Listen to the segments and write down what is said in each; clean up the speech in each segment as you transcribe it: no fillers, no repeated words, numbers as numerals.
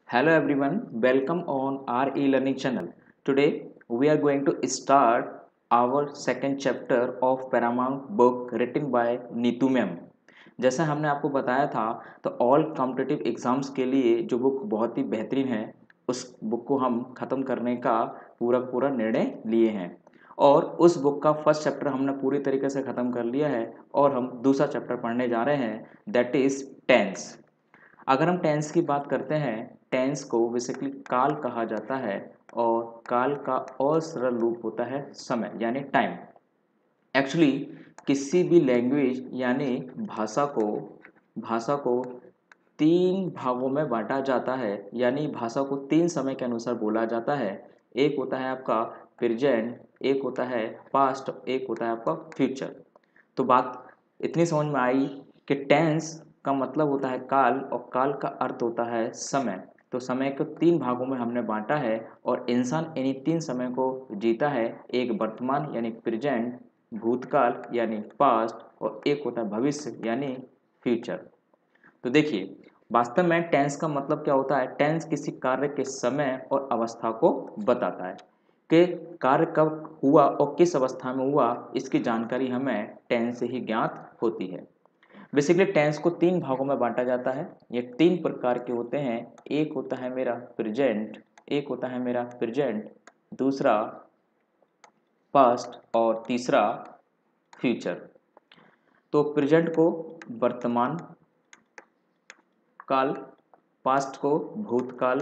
Hello everyone, welcome on our e-learning channel. Today we are going to start our second chapter of Paramount book written by Neetu ma'am. जैसा हमने आपको बताया था तो all competitive exams के लिए जो बुक बहुत ही बेहतरीन है उस बुक को हम ख़त्म करने का पूरा निर्णय लिए हैं और उस बुक का फर्स्ट चैप्टर हमने पूरी तरीके से ख़त्म कर लिया है और हम दूसरा चैप्टर पढ़ने जा रहे हैं दैट इज़ टेंस। अगर हम टेंस की बात करते हैं, टेंस को बेसिकली काल कहा जाता है और काल का और सरल रूप होता है समय यानी टाइम। एक्चुअली किसी भी लैंग्वेज यानी भाषा को तीन भागों में बांटा जाता है यानी भाषा को तीन समय के अनुसार बोला जाता है। एक होता है आपका प्रेजेंट, एक होता है पास्ट, एक होता है आपका फ्यूचर। तो बात इतनी समझ में आई कि टेंस का मतलब होता है काल और काल का अर्थ होता है समय। तो समय को तीन भागों में हमने बांटा है और इंसान इन्हीं तीन समय को जीता है। एक वर्तमान यानी प्रेजेंट, भूतकाल यानी पास्ट और एक होता है भविष्य यानी फ्यूचर। तो देखिए वास्तव में टेंस का मतलब क्या होता है। टेंस किसी कार्य के समय और अवस्था को बताता है कि कार्य कब हुआ और किस अवस्था में हुआ, इसकी जानकारी हमें टेंस से ही ज्ञात होती है। बेसिकली टेंस को तीन भागों में बांटा जाता है। ये तीन प्रकार के होते हैं। एक होता है मेरा प्रेजेंट, दूसरा पास्ट और तीसरा फ्यूचर। तो प्रेजेंट को वर्तमान काल, पास्ट को भूतकाल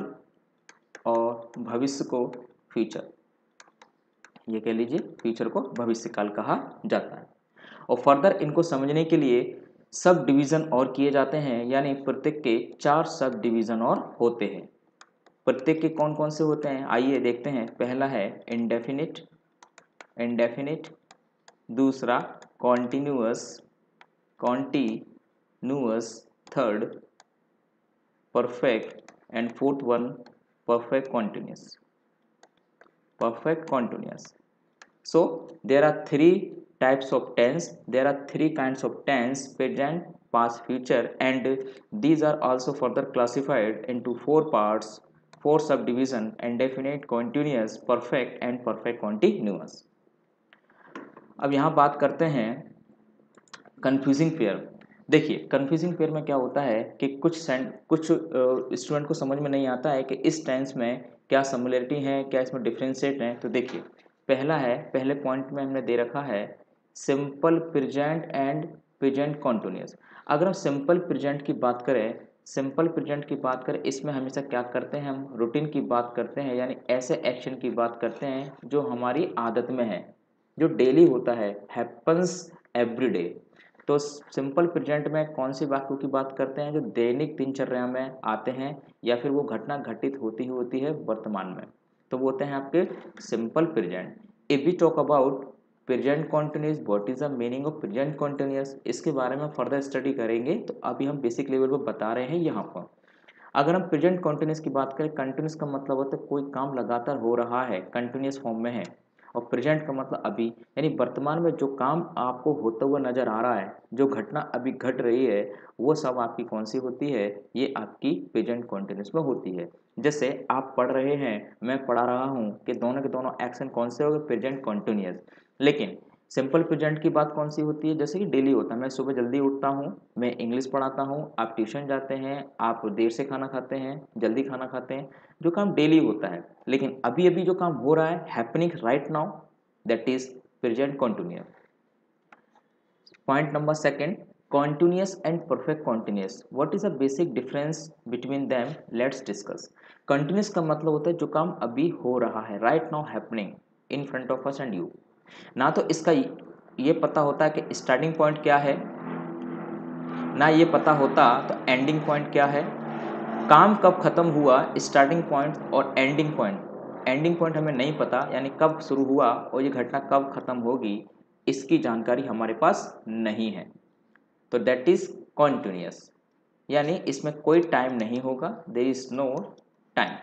और भविष्य को फ्यूचर। ये कह लीजिए फ्यूचर को भविष्य काल कहा जाता है। और फर्दर इनको समझने के लिए सब डिवीज़न और किए जाते हैं यानी प्रत्येक के 4 सब डिवीज़न और होते हैं। प्रत्येक के कौन कौन से होते हैं आइए देखते हैं। पहला है इंडेफिनिट, दूसरा continuous, third perfect and fourth one perfect continuous. So there are three types of tense. There are three kinds of tense: present, past, future, and these are also further classified into four parts, four subdivision: indefinite, continuous, perfect, and perfect continuous. अब यहाँ बात करते हैं confusing pair. देखिए confusing pair में क्या होता है कि कुछ स्टूडेंट को समझ में नहीं आता है कि इस टेंस में क्या सिमिलरिटी है, क्या इसमें डिफ्रेंशिएट है। तो देखिए पहले पॉइंट में हमने दे रखा है simple present and present continuous. अगर हम सिंपल प्रेजेंट की बात करें, इसमें हमेशा क्या करते हैं, हम रूटीन की बात करते हैं यानी ऐसे एक्शन की बात करते हैं जो हमारी आदत में है, जो डेली होता है, हैपन्स एवरी डे। तो सिंपल प्रेजेंट में कौन सी वाक्यों की बात करते हैं जो दैनिक दिनचर्या में आते हैं या फिर वो घटना घटित होती है वर्तमान में, तो वो होते हैं आपके simple present. If we talk about present continuous, what is the meaning of present continuous, इसके बारे में फर्दर स्टडी करेंगे। तो अभी हम बेसिक लेवल पर बता रहे हैं यहाँ पर। अगर हम प्रेजेंट कॉन्टिन्यूस की बात करें, कंटिन्यूस का मतलब होता है कोई काम लगातार हो रहा है, कंटिन्यूस फॉर्म में है। और प्रेजेंट का मतलब अभी यानी वर्तमान में जो काम आपको होता हुआ नजर आ रहा है, जो घटना अभी घट रही है, वो सब आपकी कौन सी होती है, ये आपकी प्रेजेंट कॉन्टिन्यूस में होती है। जैसे आप पढ़ रहे हैं, मैं पढ़ा रहा हूँ, कि दोनों के दोनों एक्शन कौन से हो गए, प्रेजेंट कॉन्टिन्यूस। लेकिन सिंपल प्रेजेंट की बात कौन सी होती है, जैसे कि डेली होता है, मैं सुबह जल्दी उठता हूँ, मैं इंग्लिश पढ़ाता हूँ, आप ट्यूशन जाते हैं, आप देर से खाना खाते हैं, जल्दी खाना खाते हैं, जो काम डेली होता है। लेकिन अभी अभी जो काम हो रहा है, happening right now, that is present continuous. Point number second, continuous and perfect continuous, what is the basic difference between them, let's discuss। continuous का मतलब होता है जो काम अभी हो रहा है, right now happening in front of us and you। ना तो इसका ये पता होता है कि स्टार्टिंग पॉइंट क्या है, ना ये पता होता तो एंडिंग पॉइंट क्या है, काम कब खत्म हुआ, स्टार्टिंग पॉइंट और एंडिंग पॉइंट हमें नहीं पता, यानी कब शुरू हुआ और ये घटना कब खत्म होगी, इसकी जानकारी हमारे पास नहीं है। तो दैट इज कॉन्टिन्यूस, यानी इसमें कोई टाइम नहीं होगा, देयर इज नो टाइम।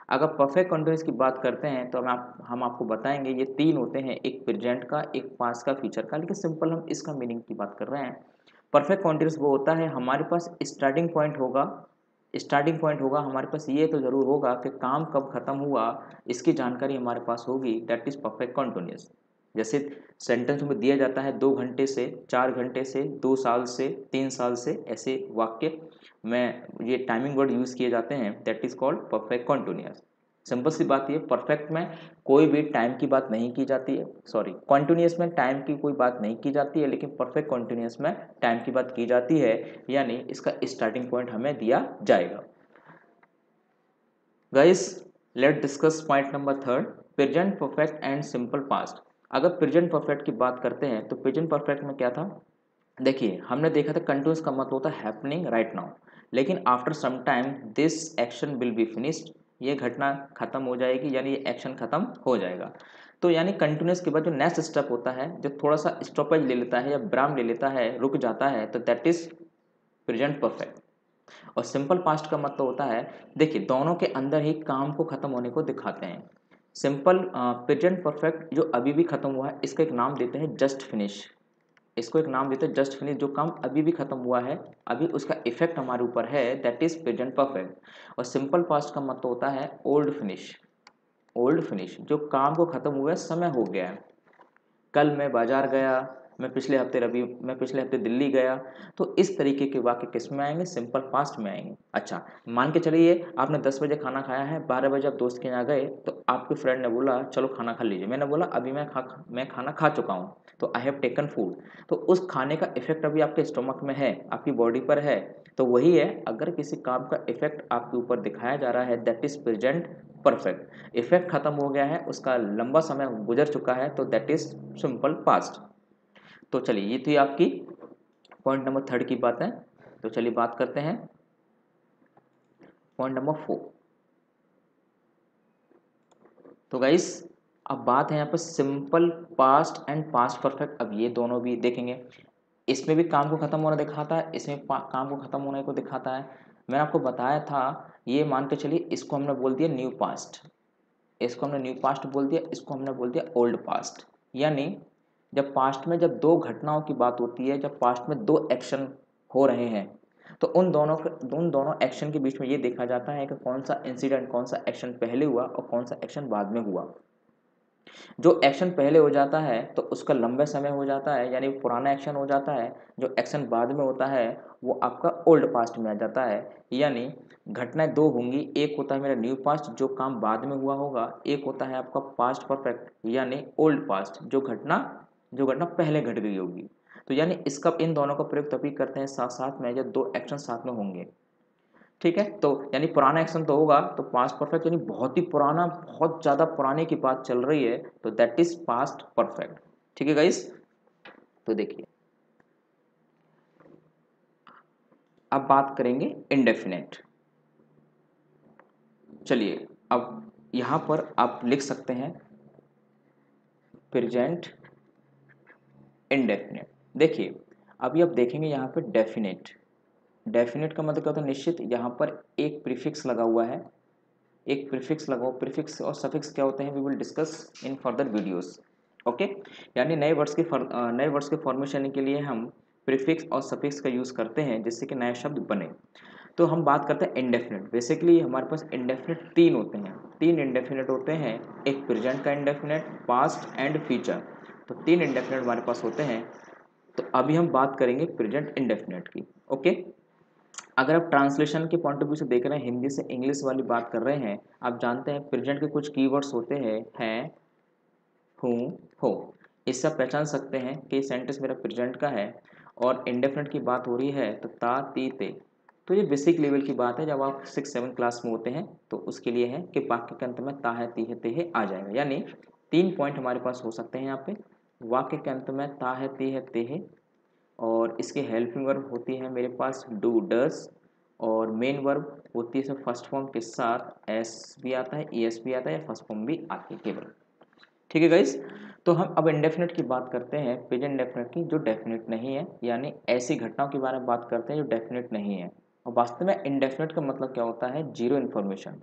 अगर परफेक्ट कॉन्टिन्यूस की बात करते हैं तो हम आपको बताएंगे ये तीन होते हैं, एक प्रेजेंट का, एक पास्ट का, फ्यूचर का। लेकिन सिंपल हम इसका मीनिंग की बात कर रहे हैं। परफेक्ट कॉन्टिन्यूस वो होता है हमारे पास स्टार्टिंग पॉइंट होगा स्टार्टिंग पॉइंट होगा हमारे पास, ये तो ज़रूर होगा कि काम कब ख़त्म हुआ इसकी जानकारी हमारे पास होगी, दैट इज़ परफेक्ट कॉन्टिन्यूस। जैसे सेंटेंस में दिया जाता है 2 घंटे से, 4 घंटे से, 2 साल से, 3 साल से, ऐसे वाक्य में ये टाइमिंग वर्ड यूज़ किए जाते हैं, that is called perfect continuous. Simple सी बात ये, परफेक्ट में कोई भी टाइम की बात नहीं की जाती है, सॉरी कॉन्टिन्यूस में टाइम की कोई बात नहीं की जाती है, लेकिन परफेक्ट कॉन्टिन्यूस में टाइम की बात की जाती है, यानी इसका स्टार्टिंग पॉइंट हमें दिया जाएगा। Guys let discuss point number 3, present perfect and simple past. अगर प्रेजेंट परफेक्ट की बात करते हैं तो प्रेजेंट परफेक्ट में क्या था, देखिए हमने देखा था कंटिन्यूस का मतलब होता है हैपनिंग राइट नाउ, लेकिन after some time this action will be finished, ये घटना खत्म हो जाएगी, यानी ये एक्शन खत्म हो जाएगा। तो यानी कंटिन्यूस के बाद जो नेक्स्ट स्टेप होता है, जो थोड़ा सा स्टॉपेज ले लेता है या ब्राम ले लेता है, रुक जाता है, तो दैट इज प्रेजेंट परफेक्ट। और सिंपल पास्ट का मतलब होता है, देखिए दोनों के अंदर ही काम को खत्म होने को दिखाते हैं। सिंपल प्रेजेंट परफेक्ट जो अभी भी खत्म हुआ है, इसका एक नाम देते हैं जस्ट फिनिश, इसको एक नाम देते हैं जस्ट फिनिश। जो काम अभी भी खत्म हुआ है, अभी उसका इफेक्ट हमारे ऊपर है, दैट इज प्रेजेंट परफेक्ट। और सिंपल पास्ट का मतलब होता है ओल्ड फिनिश, ओल्ड फिनिश जो काम को खत्म हुआ है, समय हो गया है। कल मैं बाजार गया, मैं पिछले हफ्ते दिल्ली गया, तो इस तरीके के वाक्य किस में आएंगे, सिंपल पास्ट में आएंगे। अच्छा मान के चलिए आपने 10 बजे खाना खाया है, 12 बजे आप दोस्त के यहाँ गए, तो आपके फ्रेंड ने बोला चलो खाना खा लीजिए, मैंने बोला अभी मैं खाना खा चुका हूँ, तो आई हैव टेकन फूड। तो उस खाने का इफेक्ट अभी आपके स्टमक में है, आपकी बॉडी पर है। तो वही है, अगर किसी काम का इफेक्ट आपके ऊपर दिखाया जा रहा है, that is present perfect. Effect खत्म हो गया है, उसका लंबा समय गुजर चुका है, तो दैट इज सिंपल पास्ट। तो चलिए ये थी आपकी पॉइंट नंबर 3 की बात है। तो चलिए बात करते हैं पॉइंट नंबर 4। तो गाइस अब बात है यहाँ पर simple past and past perfect. अब ये दोनों भी देखेंगे, इसमें भी काम को खत्म होना दिखाता है, इसमें काम को खत्म होने को दिखाता है। मैंने आपको बताया था, ये मान के चलिए इसको हमने बोल दिया न्यू पास्ट, इसको हमने न्यू पास्ट बोल दिया, इसको हमने बोल दिया ओल्ड पास्ट। यानी जब पास्ट में जब दो घटनाओं की बात होती है, जब पास्ट में दो एक्शन हो रहे हैं, तो उन दोनों एक्शन के बीच में ये देखा जाता है कि कौन सा इंसिडेंट, कौन सा एक्शन पहले हुआ और कौन सा एक्शन बाद में हुआ। जो एक्शन पहले हो जाता है तो उसका लंबे समय हो जाता है, यानी पुराना एक्शन हो जाता है। जो एक्शन बाद में होता है वो आपका ओल्ड पास्ट में आ जाता है। यानी घटनाएं दो होंगी, एक होता है मेरा न्यू पास्ट जो काम बाद में हुआ होगा, एक होता है आपका पास्ट परफेक्ट यानी ओल्ड पास्ट जो घटना पहले घट गई होगी। तो यानी इसका इन दोनों का प्रयोग तभी करते हैं साथ साथ में जब दो एक्शन साथ में होंगे। ठीक है, तो यानी पुराना एक्शन तो होगा, तो पास्ट परफेक्ट यानी बहुत ही पुराना, बहुत ज़्यादा पुराने की बात चल रही है, तो दैट इज पास्ट परफेक्ट। ठीक है गाइस, तो देखिए अब बात करेंगे इंडेफिनेट। चलिए अब यहाँ पर आप लिख सकते हैं प्रेजेंट इंडेफिनेट। देखिए अभी आप देखेंगे यहाँ पे डेफिनेट, डेफिनेट का मतलब क्या होता है, निश्चित। यहाँ पर एक प्रीफिक्स लगा हुआ है, एक प्रीफिक्स लगाओ। प्रीफिक्स और सफिक्स क्या होते हैं, we will discuss in further videos. Okay, यानी नए वर्ड्स के फॉर्मेशन के लिए हम प्रीफिक्स और सफिक्स का यूज़ करते हैं जिससे कि नए शब्द बने। तो हम बात करते हैं इंडेफिनिट। बेसिकली हमारे पास इंडेफिनिट तीन होते हैं, तीन इंडेफिनिट होते हैं, एक प्रेजेंट का इंडेफिनिट, पास्ट एंड फ्यूचर। तो तीन इंडेफिनिट हमारे पास होते हैं। तो अभी हम बात करेंगे प्रेजेंट इंडेफिनिट की। ओके, अगर आप ट्रांसलेशन के पॉइंट ऑफ व्यू से देख रहे हैं, हिंदी से इंग्लिश वाली बात कर रहे हैं, आप जानते हैं प्रेजेंट के कुछ कीवर्ड्स होते हैं, हूँ, हो। इससे आप पहचान सकते हैं कि सेंटेंस मेरा प्रेजेंट का है और इंडेफिनिट की बात हो रही है, तो ता ती ते। तो ये बेसिक लेवल की बात है, जब आप 6-7 क्लास में होते हैं तो उसके लिए है कि वाक्य के अंत में ता है ती है ते है आ जाएगा। यानी 3 पॉइंट हमारे पास हो सकते हैं यहाँ पे, वाक्य के अंत में ता है ती है ते है, और इसकी हेल्पिंग वर्ब होती है मेरे पास डू डस, और मेन वर्ब होती है फर्स्ट फॉर्म के साथ एस भी आता है, ई एस भी आता है, या फर्स्ट फॉर्म भी आती है केवल। ठीक है गाइस, तो हम अब इंडेफिनिट की बात करते हैं, प्रेजेंट इंडेफिनिट की जो डेफिनेट नहीं है, यानी ऐसी घटनाओं के बारे में बात करते हैं जो डेफिनेट नहीं है। और वास्तव में इंडेफिनिट का मतलब क्या होता है, जीरो इन्फॉर्मेशन।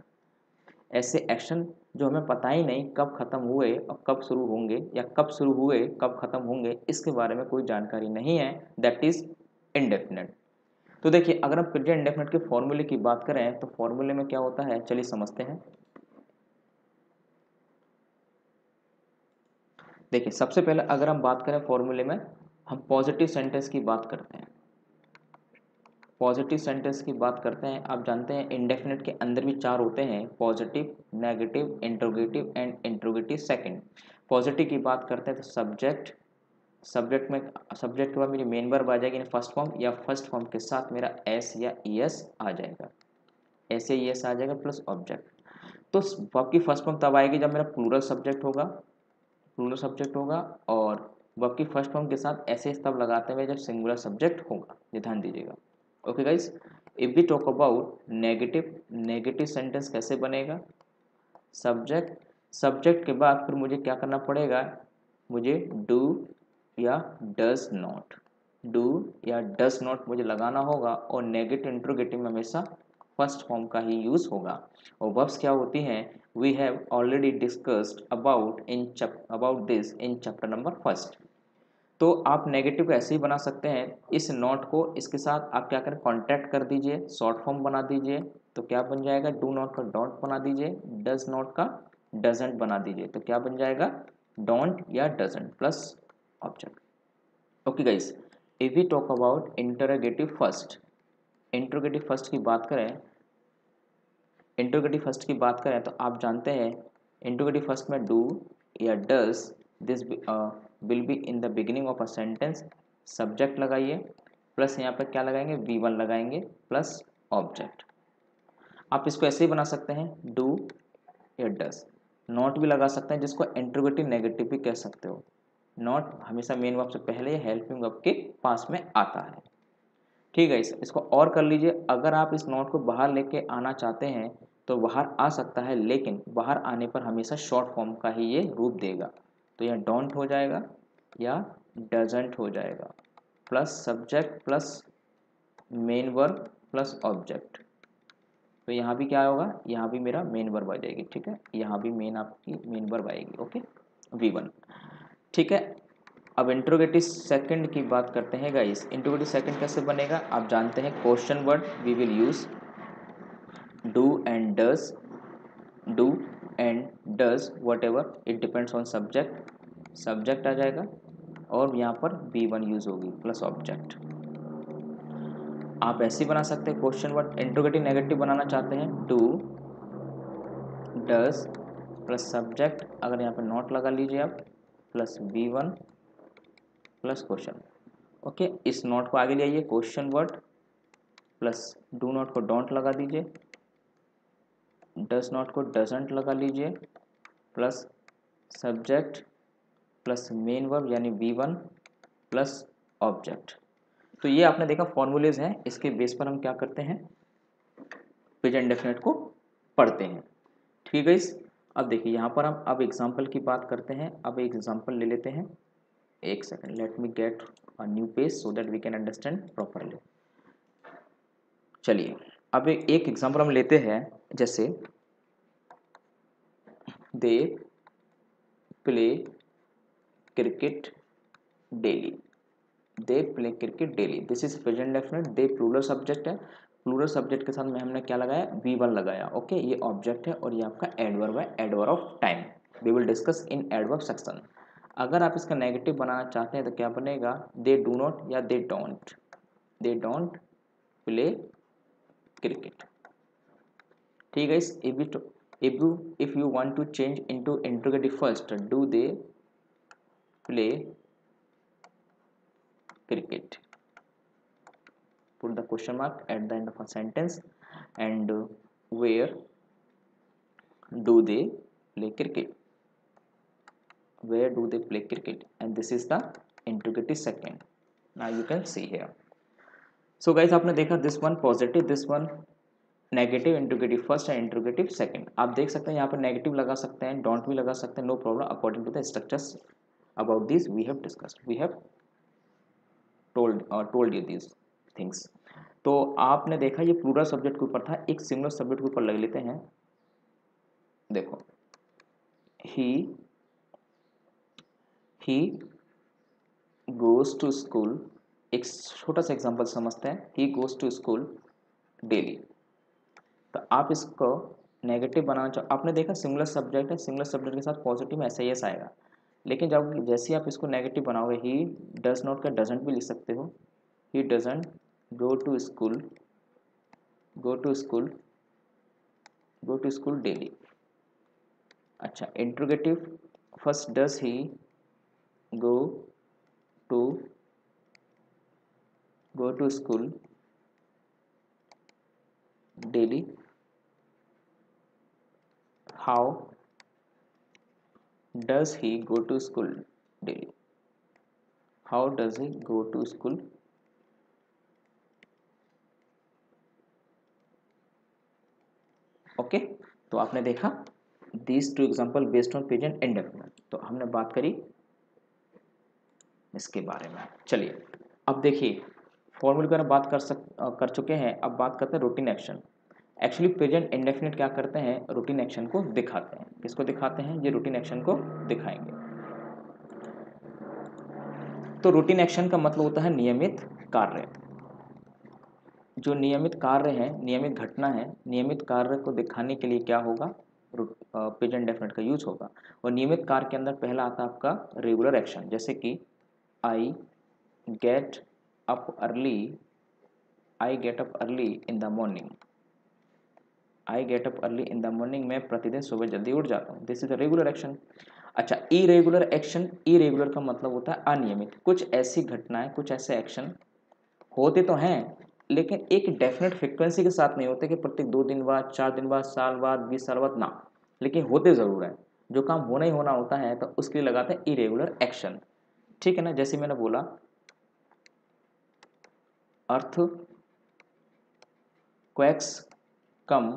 ऐसे एक्शन जो हमें पता ही नहीं कब खत्म हुए और कब शुरू होंगे, या कब शुरू हुए कब खत्म होंगे, इसके बारे में कोई जानकारी नहीं है, दैट इज इंडेफिनिट। तो देखिए अगर हम प्रेजेंट इंडेफिनिट के फॉर्मूले की बात करें तो फॉर्मूले में क्या होता है, चलिए समझते हैं। देखिए सबसे पहले अगर हम बात करें फॉर्मूले में, हम पॉजिटिव सेंटेंस की बात करते हैं। पॉजिटिव सेंटेंस की बात करते हैं, आप जानते हैं इंडेफिनिट के अंदर भी चार होते हैं, positive, negative, interrogative and interrogative second. Positive की बात करते हैं तो सब्जेक्ट, सब्जेक्ट के बाद मेरी मेन वर्ब आ जाएगी फर्स्ट फॉर्म, या फर्स्ट फॉर्म के साथ मेरा एस या ईएस आ जाएगा, एस या ईएस आ जाएगा प्लस ऑब्जेक्ट। तो वर्ब की फर्स्ट फॉर्म तब आएगी जब मेरा प्लूरल सब्जेक्ट होगा, प्लूरल सब्जेक्ट होगा, और वर्ब की फर्स्ट फॉर्म के साथ ऐसे तब लगाते हुए जब सिंगुलर सब्जेक्ट होगा, ये ध्यान दीजिएगा। Okay guys, if we talk about negative, negative sentence कैसे बनेगा, सब्जेक्ट, सब्जेक्ट के बाद फिर मुझे क्या करना पड़ेगा, मुझे डू या डज नॉट, डू या डज नॉट मुझे लगाना होगा, और नेगेटिव इंट्रोगेटिव में हमेशा फर्स्ट फॉर्म का ही यूज होगा। और वर्ब्स क्या होती हैं, we have already discussed about this in chapter number first. तो आप नेगेटिव को ऐसे ही बना सकते हैं, इस नॉट को इसके साथ आप क्या करें, कॉन्ट्रैक्ट कर दीजिए, शॉर्ट फॉर्म बना दीजिए, तो क्या बन जाएगा, डू नॉट का डोंट बना दीजिए, डज नॉट का डजेंट बना दीजिए, तो क्या बन जाएगा, डोंट या doesn't plus object. Okay guys, if we talk about interrogative first, interrogative first की बात करें, इंटरोगेटिव फर्स्ट की बात करें तो आप जानते हैं इंटरोगेटिव फर्स्ट में डू या does this will be in the beginning of a sentence, subject लगाइए प्लस यहाँ पर क्या लगाएंगे, V1 लगाएंगे प्लस ऑब्जेक्ट। आप इसको ऐसे ही बना सकते हैं, डू या डज, नॉट भी लगा सकते हैं जिसको इंटरोगेटिव नेगेटिव भी कह सकते हो। नॉट हमेशा मेन वर्ब से पहले या हेल्पिंग वर्ब के पास में आता है। ठीक है, इसको और कर लीजिए, अगर आप इस नोट को बाहर लेके आना चाहते हैं तो बाहर आ सकता है, लेकिन बाहर आने पर हमेशा शॉर्ट फॉर्म का ही ये रूप देगा, तो यह डोंट हो जाएगा या डजंट हो जाएगा, plus subject plus main verb plus object. तो यहाँ भी क्या होगा, यहाँ भी मेरा मेन वर्ब आ जाएगी, ठीक है, यहाँ भी मेन आपकी मेन वर्ब आएगी, ओके, V1। ठीक है, अब इंट्रोगेटिव सेकंड की बात करते हैं गाइस। इंट्रोगेटिव सेकंड कैसे बनेगा, आप जानते हैं question word we will use do and does, do and does whatever it depends on subject, subject आ जाएगा, और यहाँ पर V1 यूज होगी प्लस ऑब्जेक्ट। आप ऐसे ही बना सकते हैं क्वेश्चन वर्ड, इंट्रोगेटिव नेगेटिव बनाना चाहते हैं, डू डज प्लस सब्जेक्ट, अगर यहाँ पर नॉट लगा लीजिए आप, plus V1 plus question. Okay, इस नोट को आगे ले आइए, question word plus do not को डोंट लगा दीजिए, डज नॉट को डजंट लगा लीजिए, plus subject plus main verb यानी V1 प्लस ऑब्जेक्ट। तो ये आपने देखा फॉर्मूलेज हैं, इसके बेस पर हम क्या करते हैं, प्रेजेंट डेफिनेट को पढ़ते हैं। ठीक है गाइस, अब देखिए यहाँ पर हम अब एग्जाम्पल की बात करते हैं। अब एक एग्जाम्पल ले लेते हैं, एक second, let me get a new page so that we can understand properly. चलिए अब एक एग्जाम्पल हम लेते हैं, जैसे they play cricket daily, they play cricket daily, this is present definite, they plural subject है, प्लूरल सब्जेक्ट के साथ में हमने क्या लगाया, V1 लगाया, ओके, ये ऑब्जेक्ट है और ये आपका एडवर्ब है, adverb of time, we will discuss in adverb section. अगर आप इसका नेगेटिव बनाना चाहते हैं तो क्या बनेगा, दे डू नॉट या दे डोंट प्ले क्रिकेट। ठीक है, if you want to change into interrogative first, do they play cricket, put the question mark at the end of a sentence, and where do they play cricket, where do they play cricket, and this is the interrogative second. Now you can see here. So guys, आपने देखा this one positive, this one negative, interrogative first and interrogative second. आप देख सकते हैं यहाँ पर negative लगा सकते हैं, डोंट भी लगा सकते हैं, no problem, according to the structures about this we have discussed, we have told you this things. तो आपने देखा ये प्लूरल सब्जेक्ट के ऊपर था, एक सिंगुलर सब्जेक्ट के ऊपर लग लेते हैं। देखो, ही गोज टू स्कूल एक छोटा सा एग्जांपल समझते हैं, he goes to school daily. तो आप इसको नेगेटिव बनाना चाहो, आपने देखा सिंगुलर सब्जेक्ट है, सिंगुलर सब्जेक्ट के साथ पॉजिटिव में एस आएगा, लेकिन जब जैसे ही आप इसको नेगेटिव बनाओगे, ही डज नॉट का डजंट भी लिख सकते हो, he doesn't go to school, go to school, go to school daily. अच्छा, interrogative, first does he go to, go to school daily, how does he go to school daily, how does he go to school. Okay, तो आपने देखा these two example based on present indefinite. तो हमने बात करी इसके बारे में। चलिए अब देखिए, फॉर्मूले पर बात कर चुके हैं, अब बात करते हैं routine action. Actually present indefinite क्या करते हैं, रूटीन एक्शन को दिखाते हैं। किसको दिखाते हैं, ये रूटीन एक्शन को दिखाएंगे। तो रूटीन एक्शन का मतलब होता है नियमित कार्य। जो नियमित कार्य है, नियमित घटना है, नियमित कार्य को दिखाने के लिए क्या होगा, प्रेजेंट डेफिनेट का यूज होगा। और नियमित कार्य के अंदर पहला आता है आपका रेगुलर एक्शन, जैसे कि I get up early, I get up early in the morning, I get up early in the morning, मैं प्रतिदिन सुबह जल्दी उठ जाता हूँ, this is the regular action. अच्छा, इरेगुलर एक्शन, इरेगुलर का मतलब होता है अनियमित। कुछ ऐसी घटनाएं, कुछ ऐसे एक्शन होते तो हैं, लेकिन एक डेफिनेट फ्रिक्वेंसी के साथ नहीं होते कि प्रत्येक 2 दिन बाद, 4 दिन बाद, साल बाद, 20 साल बाद, ना, लेकिन होते ज़रूर है। जो काम होना ही होना होता है तो उसके लिए लगाते हैं इरेगुलर एक्शन। ठीक है ना, जैसे मैंने बोला earthquakes come,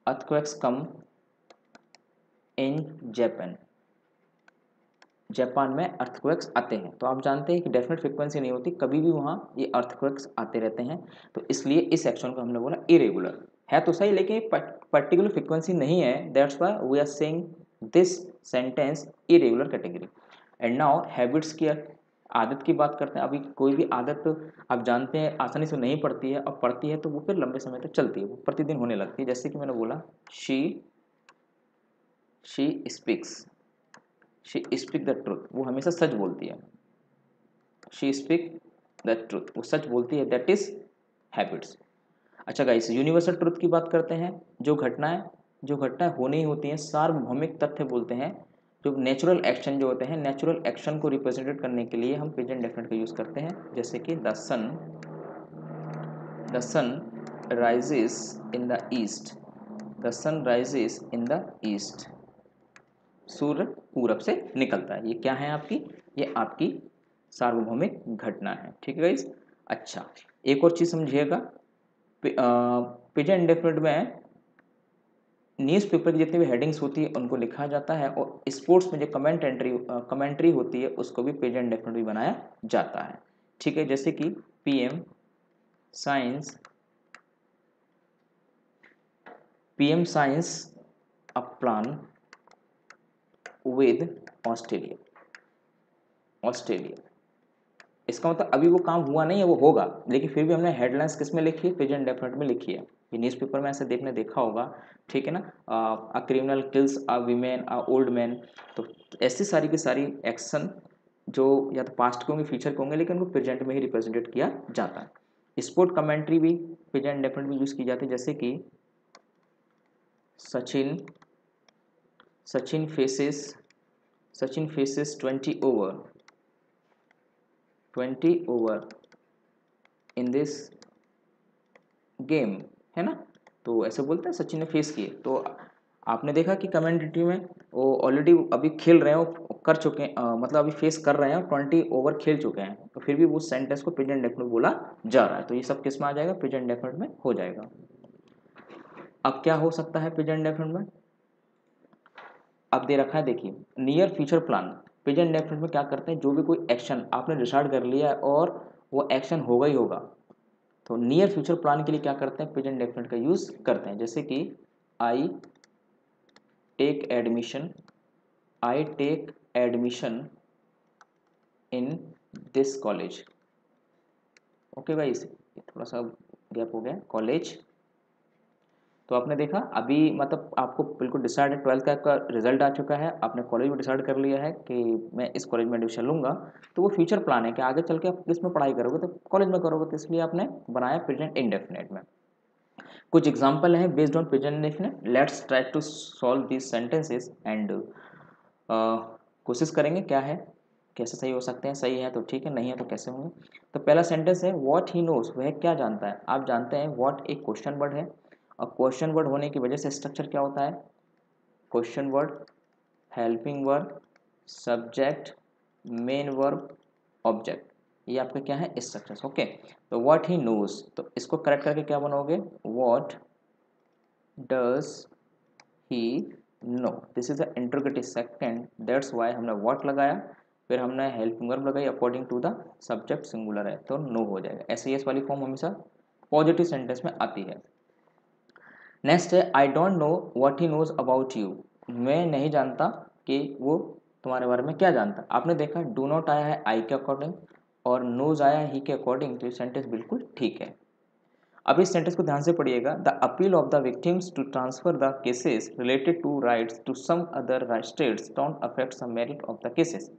earthquakes come in Japan, Japan में अर्थक्वेक्स आते हैं। तो आप जानते हैं कि डेफिनेट फ्रिक्वेंसी नहीं होती, कभी भी वहाँ ये अर्थक्वेक्स आते रहते हैं। तो इसलिए इस एक्शन को हमने बोला इरेगुलर है, तो सही, लेकिन पर्टिकुलर फ्रिक्वेंसी नहीं है, that's why we are saying this sentence irregular category. And now habits की आदत की बात करते हैं। अभी कोई भी आदत आप जानते हैं आसानी से नहीं पड़ती है, और पड़ती है तो वो फिर लंबे समय तक चलती है, वो प्रतिदिन होने लगती है। जैसे कि मैंने बोला she speaks, she speak the truth, वो हमेशा सच बोलती है, शी स्पीक द ट्रुथ, वो सच बोलती है, दैट इज हैबिट्स। अच्छा गाइस, यूनिवर्सल ट्रुथ की बात करते हैं। जो घटनाएं होनी ही होती हैं, सार्वभौमिक तथ्य बोलते हैं। जो नेचुरल एक्शन जो होते हैं, नेचुरल एक्शन को रिप्रेजेंटेट करने के लिए हम प्रेजेंट डेफिनेट का यूज करते हैं। जैसे कि the sun rises in the east, the sun rises in the east, सूर्य पूरब से निकलता है। ये क्या है आपकी, ये आपकी सार्वभौमिक घटना है। ठीक है गाइस। अच्छा, एक और चीज समझिएगा, प्रेजेंट इंडेफिनिट में न्यूज़पेपर की जितनी भी हेडिंग्स होती है उनको लिखा जाता है, और स्पोर्ट्स में जो कमेंट्री होती है उसको भी प्रेजेंट इंडेफिनिट भी बनाया जाता है। ठीक है, जैसे कि science PM science a plan with Australia, Australia. इसका मतलब अभी वो काम हुआ नहीं है, वो होगा, लेकिन फिर भी हमने हेडलाइंस किस में लिखी है, प्रेजेंट डेफिनेट में लिखी है। ये न्यूज़पेपर में ऐसे देखा होगा। ठीक है ना, a criminal kills a women a old man. तो ऐसी सारी की सारी एक्शन जो या तो पास्ट के होंगे, फ्यूचर के होंगे, लेकिन उनको प्रेजेंट में ही रिप्रेजेंटेट किया जाता है। स्पोर्ट कमेंट्री भी प्रेजेंट डेफिनेट में यूज़ की जाती है, जैसे कि Sachin Sachin faces Sachin faces 20 over in this game, है ना। तो ऐसे बोलते हैं सचिन ने फेस किए। तो आपने देखा कि कमेंटेटरी में वो ऑलरेडी अभी खेल रहे हैं, वो कर चुके हैं, मतलब अभी फेस कर रहे हैं, 20 ओवर खेल चुके हैं, तो फिर भी वो सेंटेंस को प्रेजेंट डेफिनेट बोला जा रहा है। तो ये सब किस में आ जाएगा, प्रेजेंट डेफिनेट में हो जाएगा। अब क्या हो सकता है प्रेजेंट डेफिनेट में, अब दे रखा है, देखिए near future plan. Present definite में क्या करते हैं, जो भी कोई एक्शन आपने डिसाइड कर लिया है और वो एक्शन होगा ही होगा, तो नियर फ्यूचर प्लान के लिए क्या करते हैं, प्रेजेंट डेफिनेट का यूज करते हैं। जैसे कि I take admission, I take admission in this college, okay guys, थोड़ा सा गैप हो गया। कॉलेज, तो आपने देखा अभी मतलब आपको बिल्कुल डिसाइड है, 12th का आपका रिजल्ट आ चुका है, आपने कॉलेज में डिसाइड कर लिया है कि मैं इस कॉलेज में एडमिशन लूँगा। तो वो फ्यूचर प्लान है कि आगे चल के आप किस में पढ़ाई करोगे, तो कॉलेज में करोगे, तो इसलिए आपने बनाया प्रेजेंट इंडेफिनिट में। कुछ एग्जाम्पल है based on present indefinite. Let's try to solve this sentences and कोशिश करेंगे क्या है, कैसे सही हो सकते हैं। सही है तो ठीक है, नहीं है तो कैसे होंगे। तो पहला सेंटेंस है व्हाट ही नोज, वह क्या जानता है। आप जानते हैं व्हाट एक क्वेश्चन वर्ड है, और क्वेश्चन वर्ड होने की वजह से स्ट्रक्चर क्या होता है, question word, helping verb, subject, main verb, object, ये आपका क्या है स्ट्रक्चर्स। ओके, तो व्हाट ही नोज, तो इसको करेक्ट करके क्या बनोगे, what does he know. This is the interrogative second, that's why हमने व्हाट लगाया, फिर हमने हेल्पिंग वर्ब लगाई according to the subject singular है तो नो हो जाएगा। ऐसे एस वाली फॉर्म हमेशा पॉजिटिव सेंटेंस में आती है। नेक्स्ट है I don't know what he knows about you, मैं नहीं जानता कि वो तुम्हारे बारे में क्या जानता। आपने देखा डू नॉट आया है आई के अकॉर्डिंग और नोज आया ही के अकॉर्डिंग, तो ये सेंटेंस बिल्कुल ठीक है। अब इस सेंटेंस को ध्यान से पढ़िएगा। The appeal of the victims to transfer the cases related to rights to some other states don't affect the merit of the cases.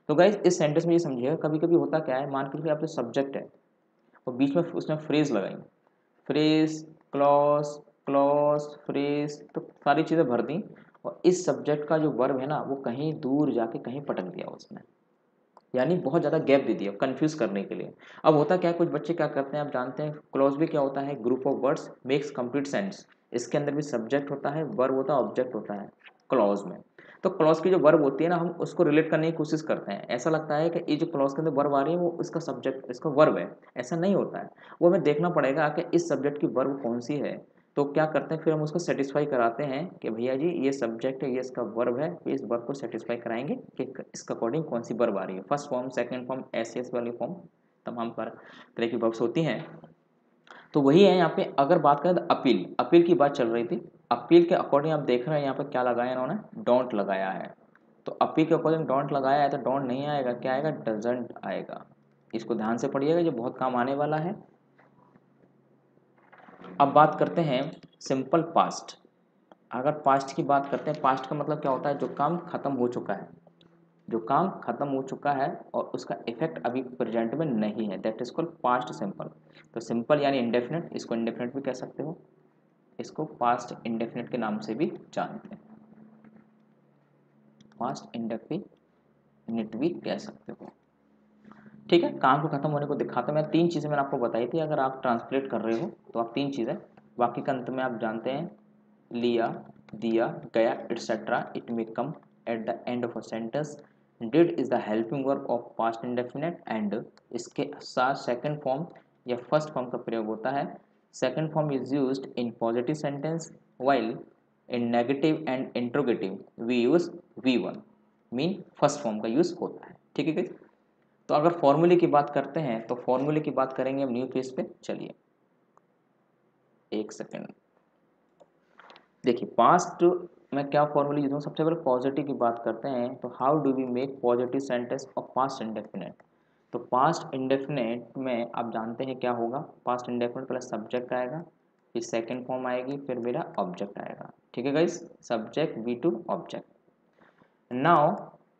तो गाइज इस सेंटेंस में ये समझिएगा, कभी कभी होता क्या है, मान के चलिए आपके सब्जेक्ट है और बीच में उसने फ्रेज लगाई, फ्रेज, क्लॉज, क्लॉज, फ्रेज, तो सारी चीज़ें भर दी, और इस सब्जेक्ट का जो वर्ब है ना वो कहीं दूर जाके कहीं पटक दिया उसने, यानी बहुत ज़्यादा गैप दे दिया कंफ्यूज करने के लिए। अब होता क्या है, कुछ बच्चे क्या करते हैं, आप जानते हैं क्लॉज भी क्या होता है, group of words makes complete sense. इसके अंदर भी सब्जेक्ट होता है, वर्ब होता है, ऑब्जेक्ट होता है क्लॉज में। तो क्लॉज की जो वर्ब होती है ना, हम उसको रिलेट करने की कोशिश करते हैं, ऐसा लगता है कि ये जो क्लॉज के अंदर वर्ब आ रही है वो इसका सब्जेक्ट, इसका वर्ब है। ऐसा नहीं होता है, वो हमें देखना पड़ेगा कि इस सब्जेक्ट की वर्ब कौन सी है। तो क्या करते हैं, फिर हम उसको सेटिस्फाई कराते हैं कि भैया जी ये सब्जेक्ट है, ये इसका वर्ब है, फिर इस वर्ब को सेटिस्फाई कराएंगे कि इसका अकॉर्डिंग कौन सी वर्ब आ रही है, first form, second form, S S वाली फॉर्म, तमाम तरह की वर्ब्स होती हैं। तो वही है यहाँ पे। अगर बात करें तो अपील, अपील की बात चल रही थी, अपील के अकॉर्डिंग आप देख रहे हैं यहाँ पर क्या लगाया इन्होंने, डोंट लगाया है। तो अपील के अकॉर्डिंग डोंट लगाया है तो डोंट नहीं आएगा, क्या आएगा, डजंट आएगा। इसको ध्यान से पढ़िएगा, ये बहुत काम आने वाला है। अब बात करते हैं सिंपल पास्ट। अगर पास्ट की बात करते हैं, पास्ट का मतलब क्या होता है, जो काम खत्म हो चुका है, जो काम खत्म हो चुका है और उसका इफेक्ट अभी प्रेजेंट में नहीं है, that is called past simple. तो सिंपल यानी इंडेफिनिट, इसको इंडेफिनिट भी कह सकते हो, इसको पास्ट इंडेफिनिट के नाम से भी जानते हैं, पास्ट इंडेफिनिट भी कह सकते हो। ठीक है, काम को खत्म होने को दिखाते मैं तीन चीज़ें मैंने आपको बताई थी, अगर आप ट्रांसलेट कर रहे हो तो आप तीन चीज़ें, बाकी के अंत में आप जानते हैं लिया, दिया, गया, etcetera, it may come at the end of a sentence. Did is the helping verb of past indefinite and इसके साथ सेकंड फॉर्म या फर्स्ट फॉर्म का प्रयोग होता है। Second form is used in positive sentence while in negative and interrogative we use V one, mean first form का use होता है। ठीक है guys? तो अगर फॉर्मूले की बात करते हैं तो फॉर्मूले की बात करेंगे हम न्यू पेज पे, चलिए एक सेकेंड। देखिए पास्ट में क्या फॉर्मूले यूज हूँ, सबसे पहले पॉजिटिव की बात करते हैं, तो how do we make positive sentence of past indefinite. तो पास्ट इंडेफिनिट में आप जानते हैं क्या होगा, पास्ट इंडेफिनिट पहले सब्जेक्ट आएगा, फिर सेकंड फॉर्म आएगी, फिर मेरा ऑब्जेक्ट आएगा। ठीक है guys, subject V two object. Now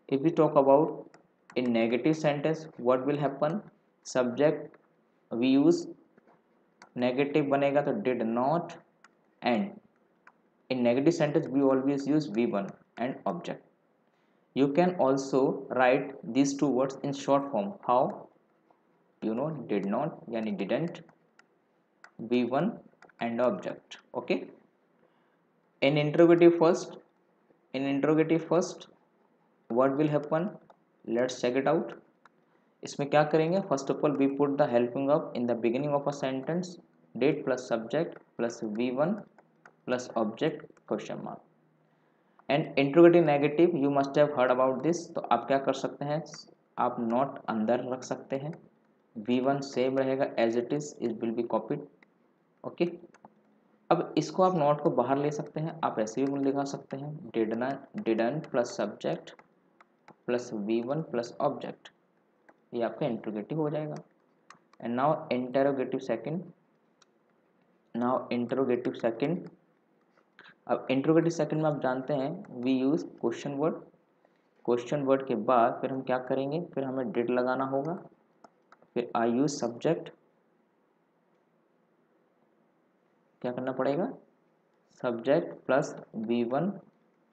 if we talk about in negative sentence what will happen, subject we use negative बनेगा तो did not, and in negative sentence we always use v1 and object. You can also write these two words in short form, how, you know, did not यानी didn't, v1 and object. Okay, in interrogative first, in interrogative first what will happen, let's check it out. इसमें क्या करेंगे, first of all we put the helping verb in the beginning of a sentence, did plus subject plus v1 plus object question mark. And interrogative negative you must have heard about this, तो आप क्या कर सकते हैं, आप not अंदर रख सकते हैं, v1 सेम रहेगा as it is will be copied. Okay, अब इसको आप नॉट को बाहर ले सकते हैं, आप ऐसे भी लिखा सकते हैं didn't plus subject plus v1 plus object, ये आपका इंट्रोगेटिव हो जाएगा। And now interrogative second, now interrogative second. अब इंटेरोगेटिव सेकंड में आप जानते हैं we use question word, question word के बाद फिर हम क्या करेंगे, फिर हमें डिड लगाना होगा, फिर आई यूज सब्जेक्ट, क्या करना पड़ेगा, subject plus V1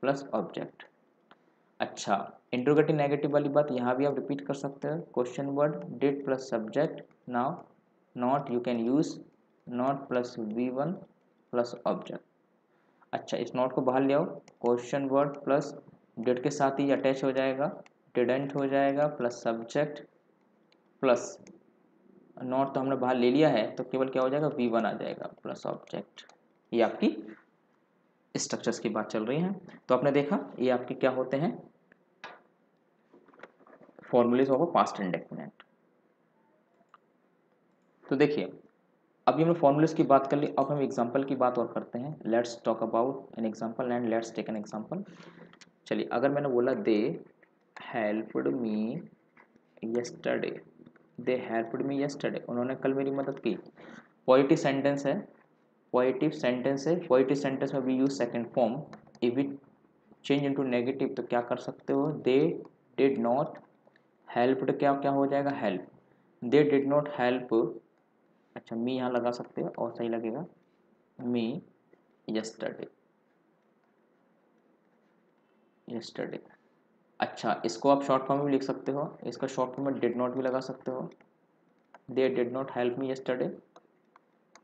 plus object. अच्छा, इंट्रोगेटिव नेगेटिव वाली बात यहाँ भी आप रिपीट कर सकते हो, question word did plus subject, now not you can use not plus V1 plus object. अच्छा, इस नॉट को बाहर ले आओ, क्वेश्चन वर्ड प्लस डिड के साथ ही अटैच हो जाएगा, डिडंट हो जाएगा प्लस सब्जेक्ट प्लस नॉट तो हमने बाहर ले लिया है तो केवल क्या हो जाएगा, V1 आ जाएगा प्लस ऑब्जेक्ट। ये आपकी स्ट्रक्चर्स की बात चल रही है। तो आपने देखा ये आपके क्या होते हैं, formulas of a past indefinite. तो देखिए अभी हमने फॉर्मूलेज की बात कर ली, अब हम एग्जांपल की बात और करते हैं। Let's talk about an example and let's take an example. चलिए, अगर मैंने बोला they helped me yesterday, they helped me yesterday, उन्होंने कल मेरी मदद की। पॉजिटिव सेंटेंस है, पॉजिटिव सेंटेंस है, पॉजिटिव सेंटेंस में we use second form. If it change into negative तो क्या कर सकते हो, दे डिड नॉट हेल्प्ड, क्या क्या हो जाएगा, help, they did not help. अच्छा, मी यहाँ लगा सकते हो और सही लगेगा, मी यस्टरडे, यस्टरडे। अच्छा, इसको आप शॉर्ट फॉर्म में भी लिख सकते हो, इसका शॉर्ट फॉर्म में डिड नॉट भी लगा सकते हो, they did not help me yesterday.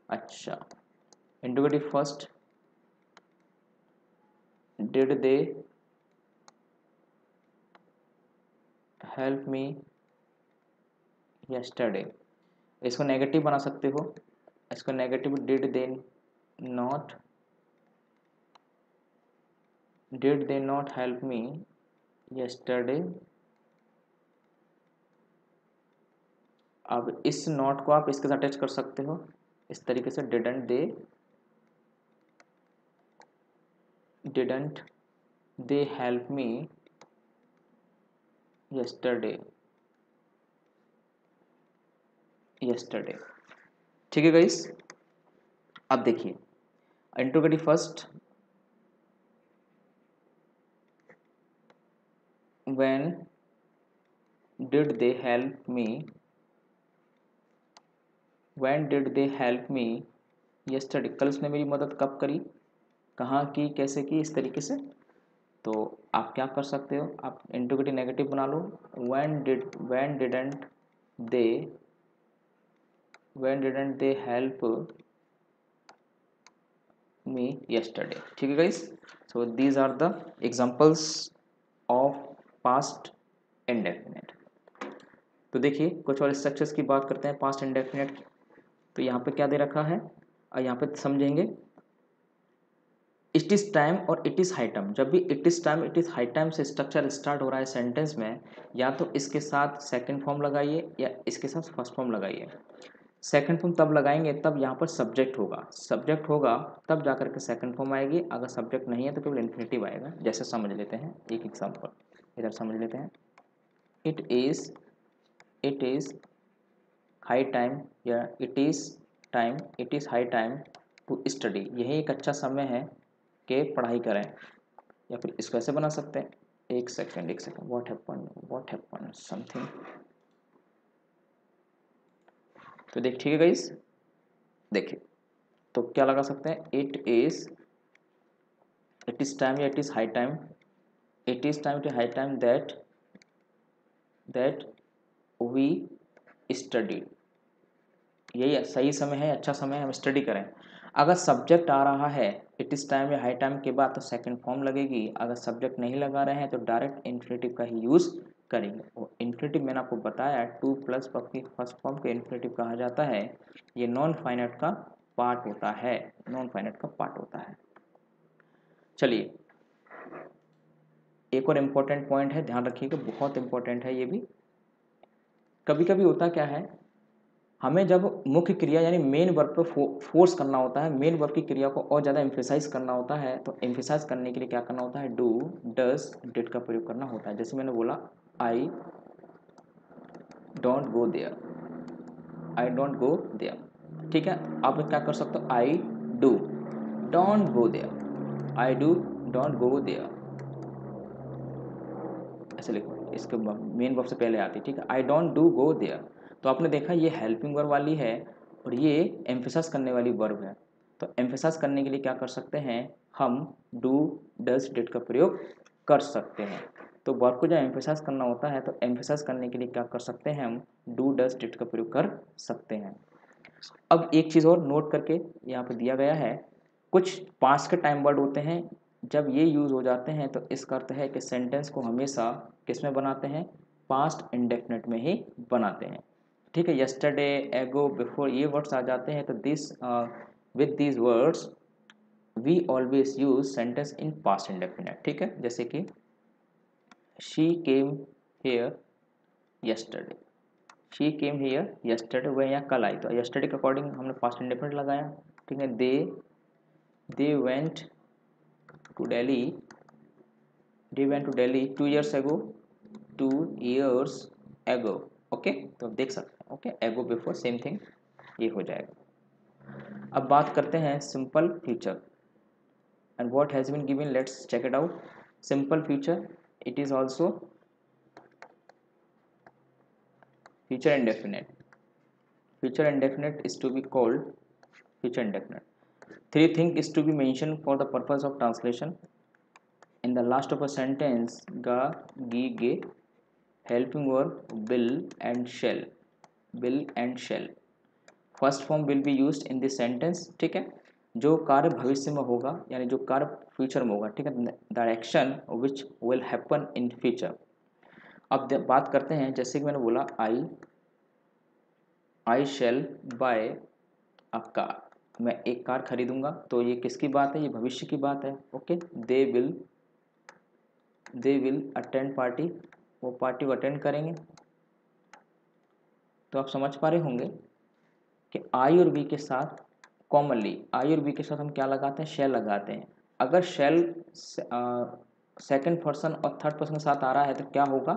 अच्छा, interrogative first, did they help me yesterday, इसको नेगेटिव बना सकते हो, इसको negative, not did they not help me yesterday. अब इस नॉट को आप इसके साथ अटैच कर सकते हो इस तरीके से, didn't they help me yesterday, yesterday. ठीक है गाइस, अब देखिए interrogative first, when did they help me, when did they help me yesterday, कल उसने मेरी मदद कब करी, कहाँ की, कैसे की, इस तरीके से। तो आप क्या कर सकते हो, आप इंट्रोगेटिव नेगेटिव बना लो, when didn't they, when didn't they help me yesterday. ठीक है guys, so these are the examples of past indefinite. तो देखिए कुछ और स्ट्रक्चर्स की बात करते हैं पास्ट इंडेफिनिट की। तो यहाँ पे क्या दे रखा है और यहाँ पे समझेंगे, इट इज़ टाइम और इट इज़ हाई टाइम। जब भी it is time it is high time से स्ट्रक्चर स्टार्ट हो रहा है सेंटेंस में, या तो इसके साथ सेकंड फॉर्म लगाइए या इसके साथ फर्स्ट फॉर्म लगाइए। सेकंड फॉर्म तब लगाएंगे तब यहाँ पर सब्जेक्ट होगा, सब्जेक्ट होगा तब जाकर के सेकंड फॉर्म आएगी, अगर सब्जेक्ट नहीं है तो केवल इन्फिनेटिव आएगा। जैसे समझ लेते हैं एक एग्जांपल, इधर समझ लेते हैं, इट इज़ हाई टाइम, या it is high time to study, यही एक अच्छा समय है कि पढ़ाई करें। या फिर इसको ऐसे बना सकते हैं, एक सेकेंड व्हाट हैपन समथिंग। तो ठीक है गाइस, देखिए तो क्या लगा सकते हैं, इट इज टाइम या it is high time, it is time to high time that we study, यही सही समय है, अच्छा समय है, हम स्टडी करें। अगर सब्जेक्ट आ रहा है इट इज़ टाइम या हाई टाइम के बाद तो सेकंड फॉर्म लगेगी, अगर सब्जेक्ट नहीं लगा रहे हैं तो डायरेक्ट इन्फिनेटिव का ही यूज़ करेंगे। और इन्फिनेटिव मैंने आपको बताया 2 प्लस की फर्स्ट फॉर्म को इन्फिनेटिव कहा जाता है, ये नॉन फाइनाइट का पार्ट होता है, नॉन फाइनाइट का पार्ट होता है। चलिए एक और इम्पोर्टेंट पॉइंट है, ध्यान रखिएगा, बहुत इंपॉर्टेंट है ये भी। कभी कभी होता क्या है, हमें जब मुख्य क्रिया यानी मेन वर्ब पर फोर्स करना होता है, मेन वर्ब की क्रिया को और ज़्यादा एम्फेसाइज करना होता है, तो एम्फेसाइज करने के लिए क्या करना होता है, डू डज डिड का प्रयोग करना होता है। जैसे मैंने बोला I don't go there, I don't go there. ठीक है, आप क्या कर सकते हो, I do, don't go there, I do don't go there, ऐसे लिखो, इसके मेन वर्ब से पहले आती है। ठीक है, I don't do go there. तो आपने देखा ये हेल्पिंग वर्ब वाली है और ये एम्फेसाइज करने वाली वर्ब है। तो एम्फेसाइज करने के लिए क्या कर सकते हैं, हम डू डज डिड का प्रयोग कर सकते हैं। तो वर्ब को जब एम्फेसाइज करना होता है तो एम्फेसाइज करने के लिए क्या कर सकते हैं, हम डू डज डिड का प्रयोग कर सकते हैं। अब एक चीज़ और नोट करके यहाँ पे दिया गया है, कुछ पास्ट के टाइम वर्ड होते हैं, जब ये यूज़ हो जाते हैं तो इसका अर्थ है कि सेंटेंस को हमेशा किस में बनाते हैं, पास्ट इंडेफिनिट में ही बनाते हैं। ठीक है, यस्टरडे, एगो, बिफोर, ये वर्ड्स आ जाते हैं तो this with these words we always use sentence in past indefinite. ठीक है, जैसे कि she came here yesterday, she came here yesterday, वह यहाँ कल आई, तो यस्टरडे के अकॉर्डिंग हमने पास्ट इंडेफिनिट लगाया। ठीक है, they went to Delhi, they went to Delhi 2 years ago, 2 years ago। Okay, तो आप देख सकते हैं, ओके, एगो बिफोर सेम थिंग, ये हो जाएगा। अब बात करते हैं simple future and what has been given, let's check it out. Simple future, it is also future indefinite, future indefinite is to be called future indefinite. Three things is to be mentioned for the purpose of translation. In the last of a sentence, ga, gi, ge, helping verb will and shall, will and shall, first form will be used in this sentence. ठीक है, जो कार्य भविष्य में होगा यानी जो कार्य फ्यूचर में होगा। ठीक है, the action which will happen in future. अब बात करते हैं, जैसे कि मैंने बोला I shall buy a car, मैं एक कार खरीदूंगा, तो ये किसकी बात है, ये भविष्य की बात है। Okay, they will attend party, वो पार्टी को अटेंड करेंगे। तो आप समझ पा रहे होंगे कि आई और बी के साथ कॉमनली, आई और बी के साथ हम क्या लगाते हैं, शेल लगाते हैं। अगर शेल सेकंड पर्सन और थर्ड पर्सन के साथ आ रहा है तो क्या होगा,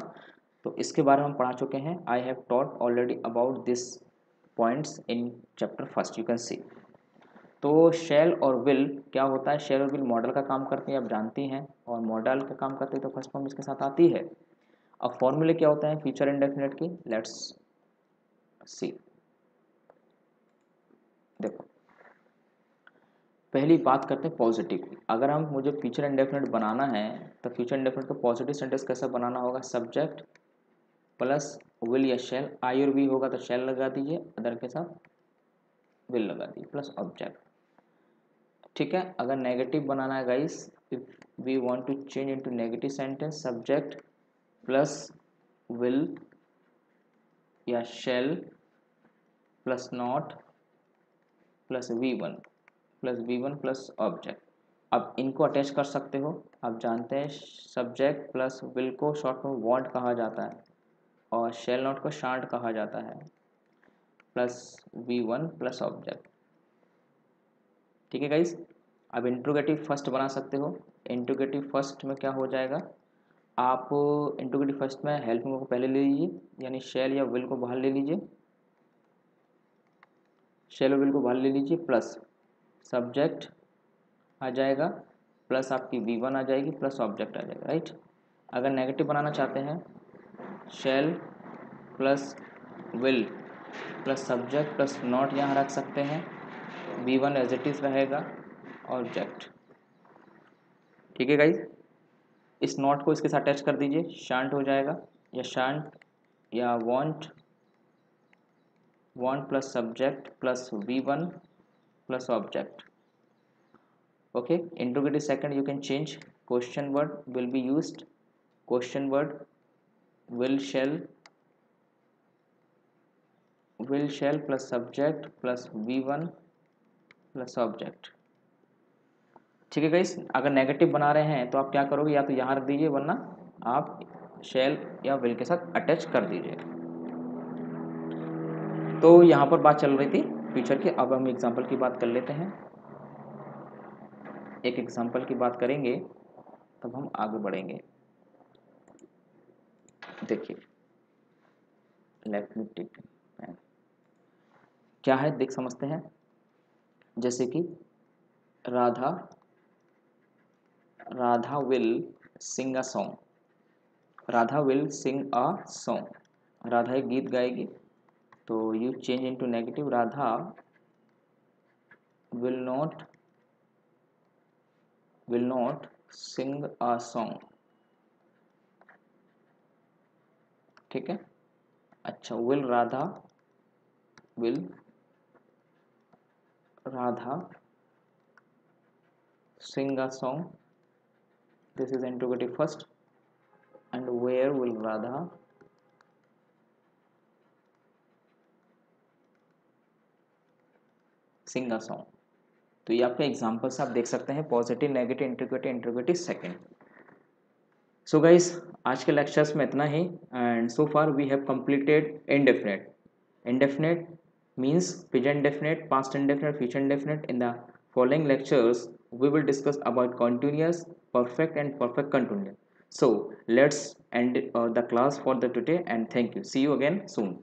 तो इसके बारे में हम पढ़ा चुके हैं। I have taught already about this points in chapter first, you can see. तो शेल और विल क्या होता है, शेल और विल मॉडल का काम करते हैं, आप जानती हैं, और मॉडल का काम करते हैं तो फर्स्ट फॉर्म इसके साथ आती है। अब फॉर्मूले क्या होता है फ्यूचर इंडेफिनिट की, लेट्स सी। देखो, पहली बात करते हैं पॉजिटिव। अगर हम मुझे फ्यूचर इंडेफिनिट बनाना है तो फ्यूचर इंडेफिनिट को पॉजिटिव सेंटेंस कैसे बनाना होगा, सब्जेक्ट प्लस विल या शेल, आई और वी होगा तो शेल लगा दीजिए, अदर के साथ विल लगा दीजिए प्लस ऑब्जेक्ट। ठीक है, अगर नेगेटिव बनाना है guys, if we want to change into negative sentence, subject plus will या शेल प्लस नॉट प्लस वी1 प्लस ऑब्जेक्ट। अब इनको अटैच कर सकते हो। आप जानते हैं सब्जेक्ट प्लस विल को शॉर्ट में वांट कहा जाता है और शेल नॉट को शांट कहा जाता है, प्लस वी1 प्लस ऑब्जेक्ट। ठीक है गाइस, अब इंट्रोगेटिव फर्स्ट बना सकते हो। इंट्रोगेटिव फर्स्ट में क्या हो जाएगा, आप इंट्रोगेटिव फर्स्ट में हेल्पिंग को पहले ले लीजिए, यानी शेल या विल को बाहर ले लीजिए, शेल और विल को बाहर ले लीजिए, प्लस सब्जेक्ट आ जाएगा, प्लस आपकी वी1 आ जाएगी, प्लस ऑब्जेक्ट आ जाएगा, राइट। अगर नेगेटिव बनाना चाहते हैं, shell plus will plus subject plus not यहाँ रख सकते हैं, वी1 एज इट इज़ रहेगा, ऑब्जेक्ट। ठीक है गाइज, इस नॉट को इसके साथ अटैच कर दीजिए, शांट हो जाएगा, या शांट या वांट प्लस सब्जेक्ट प्लस वी1 plus object. okay, interrogative second you can change, question word will be used, question word will shall plus subject plus v1 plus object। ठीक है गाइस, अगर नेगेटिव बना रहे हैं तो आप क्या करोगे, या तो यहाँ रख दीजिए वरना आप शेल या विल के साथ अटैच कर दीजिए। तो यहाँ पर बात चल रही थी फ्यूचर की। अब हम एग्जाम्पल की बात कर लेते हैं, एक एग्जाम्पल की बात करेंगे तब हम आगे बढ़ेंगे। देखिए, लेट मी टेक पेन। क्या है देख समझते हैं। जैसे कि Radha Radha will sing a song, Radha will sing a song, Radha एक गीत गाएगी। तो you change into negative, Radha will not sing a song। ठीक है। अच्छा, will Radha sing a song, this is interrogative first, and where will Radha sing a song। तो ये आपके examples आप देख सकते हैं, positive, negative, interrogative, interrogative second. So guys, आज के लेक्चर्स में इतना ही, and so far we have completed indefinite। indefinite means present indefinite, past indefinite, future indefinite। in the following lectures we will discuss about continuous, perfect and perfect continuous। so let's end the class for the today, and thank you, see you again soon।